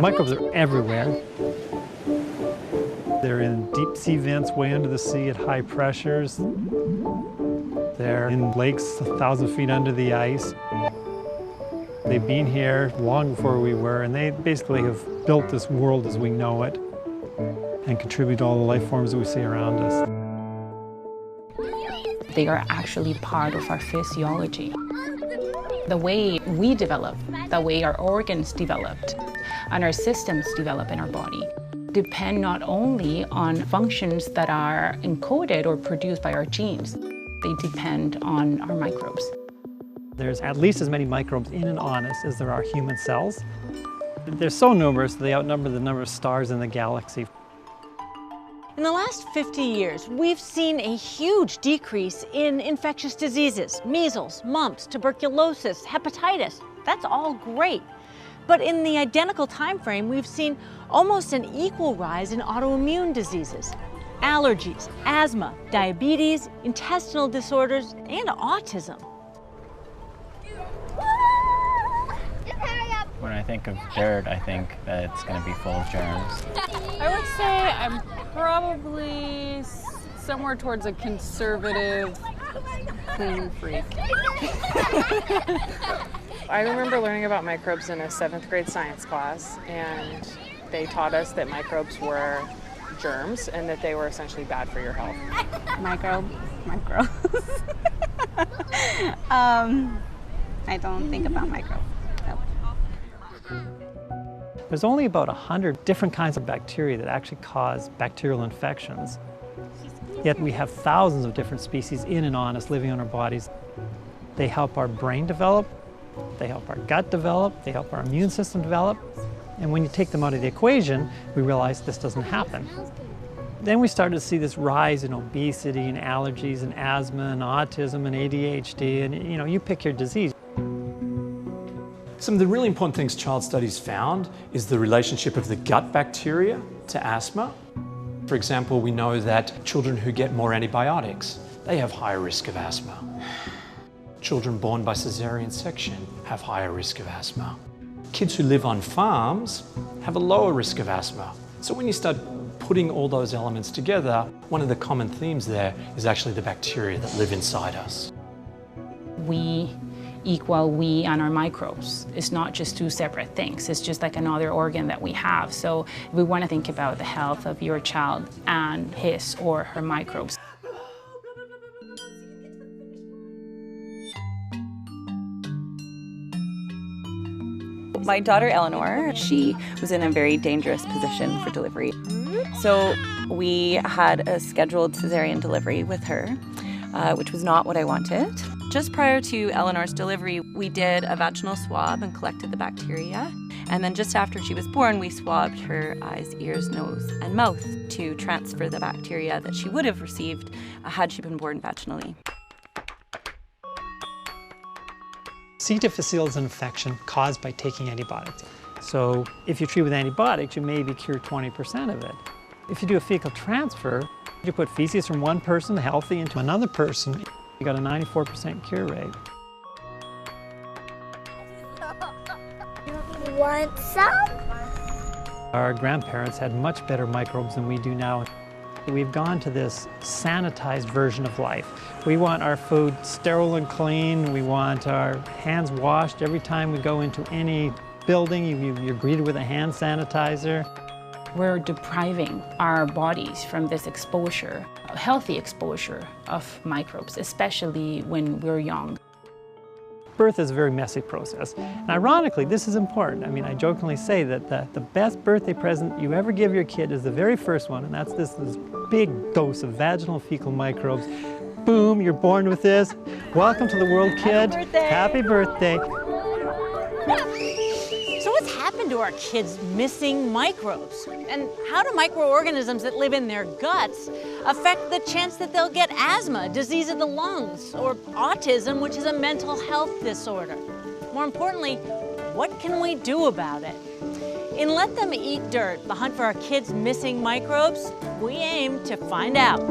Microbes are everywhere. They're in deep sea vents way under the sea at high pressures. They're in lakes 1,000 feet under the ice. They've been here long before we were, and they basically have built this world as we know it and contribute to all the life forms that we see around us. They are actually part of our physiology. The way we develop, the way our organs developed, and our systems develop in our body depend not only on functions that are encoded or produced by our genes, they depend on our microbes. There's at least as many microbes in and on us as there are human cells. They're so numerous that they outnumber the number of stars in the galaxy. In the last 50 years, we've seen a huge decrease in infectious diseases, measles, mumps, tuberculosis, hepatitis. That's all great. But in the identical time frame, we've seen almost an equal rise in autoimmune diseases, allergies, asthma, diabetes, intestinal disorders, and autism. When I think of dirt, I think that it's going to be full of germs. I would say I'm probably somewhere towards a conservative, clean freak. I remember learning about microbes in a 7th grade science class, and they taught us that microbes were germs and that they were essentially bad for your health. Microbes. I don't think about microbes. There's only about 100 different kinds of bacteria that actually cause bacterial infections. Yet we have thousands of different species in and on us living on our bodies. They help our brain develop, they help our gut develop, they help our immune system develop. And when you take them out of the equation, we realize this doesn't happen. Then we started to see this rise in obesity and allergies and asthma and autism and ADHD, and you pick your disease. Some of the really important things child studies found is the relationship of the gut bacteria to asthma. For example, we know that children who get more antibiotics, they have higher risk of asthma. Children born by cesarean section have higher risk of asthma. Kids who live on farms have a lower risk of asthma. So when you start putting all those elements together, one of the common themes there is actually the bacteria that live inside us. We equal we and our microbes. It's not just two separate things. It's just like another organ that we have. So we want to think about the health of your child and his or her microbes. My daughter Eleanor, she was in a very dangerous position for delivery. So we had a scheduled cesarean delivery with her, which was not what I wanted. Just prior to Eleanor's delivery, we did a vaginal swab and collected the bacteria. And then just after she was born, we swabbed her eyes, ears, nose, and mouth to transfer the bacteria that she would have received had she been born vaginally. C. difficile is an infection caused by taking antibiotics. So if you treat with antibiotics, you maybe cure 20% of it. If you do a fecal transfer, you put feces from one person healthy into another person, you got a 94% cure rate. Want some? Our grandparents had much better microbes than we do now. We've gone to this sanitized version of life. We want our food sterile and clean. We want our hands washed every time we go into any building. You're greeted with a hand sanitizer. We're depriving our bodies from this exposure, a healthy exposure of microbes, especially when we're young. Birth is a very messy process. And ironically, this is important. I mean, I jokingly say that the best birthday present you ever give your kid is the very first one, and that's this big dose of vaginal fecal microbes. Boom, you're born with this. Welcome to the world, kid. Happy birthday. Happy birthday. So what's happened to our kids' missing microbes? And how do microorganisms that live in their guts affect the chance that they'll get asthma, disease of the lungs, or autism, which is a mental health disorder? More importantly, what can we do about it? In Let Them Eat Dirt, the hunt for our kids' missing microbes, we aim to find out.